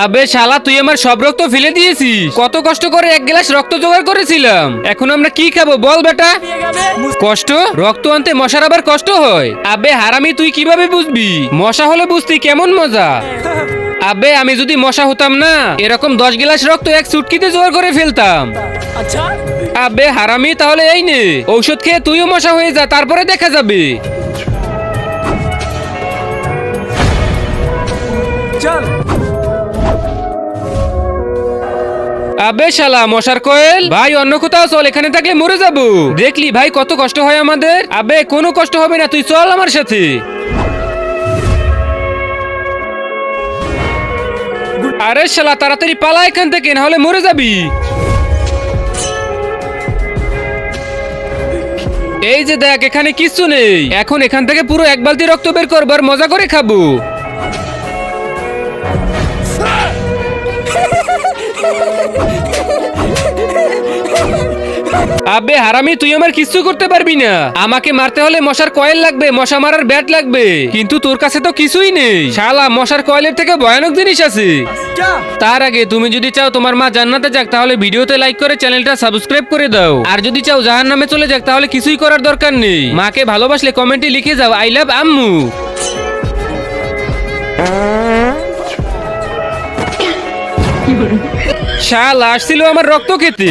আবে শালা, তুই আমার সব রক্ত ফেলে দিয়েছিস। কত কষ্ট করে এক গ্লাস রক্ত জোগাড় করেছিলাম, এখন আমরা কি খাবো বল বেটা? কষ্ট? রক্ত আনতে মশার আবার কষ্ট হয়? আবে হারামি, তুই কিভাবে বুঝবি? মশা হলে বুঝতি কেমন মজা। আবে আমি যদি মশা হতাম না, এরকম 10 গ্লাস রক্ত এক চুটকিতে জোগাড় করে ফেলতাম। আবে হারামি, তাহলে এই নে ঔষধ খেয়ে তুইও মশা হয়ে যা, তারপরে দেখা যাবে। চল। আবে শালা মশার কোয়েল ভাই, অন্য কোথাও চল, এখানে থাকলে মরে যাবো। দেখলি ভাই কত কষ্ট হয় আমাদের। আবে কোনো কষ্ট হবে না, তুই চল আমার সাথে। আরে শালা তাড়াতাড়ি পালা এখান থেকে, না হলে মরে যাবি। এই যে দেখ, এখানে কিচ্ছু নেই। এখন এখান থেকে পুরো এক বালতি রক্ত বের করবো আর মজা করে খাবো। আবে হারামি, তুই আমার কিচ্ছু করতে পারবি না। আমাকে মারতে হলে মশার কয়েল লাগবে, মশা মারার ব্যাট লাগবে, কিন্তু তোর কাছে তো কিছুই নেই। শালা মশার কয়েলের থেকে ভয়ানক জিনিস আছে। তার আগে তুমি যদি চাও তোমার মা জান্নাতে যাক, তাহলে ভিডিওতে লাইক করে চ্যানেলটা সাবস্ক্রাইব করে দাও। আর যদি চাও জাহান্নামে চলে যাক, তাহলে কিছুই করার দরকার নেই। মাকে ভালোবাসলে কমেন্টে লিখে যাও আই লাভ আম্মু। শালা আসছিল আমার রক্ত খেতে।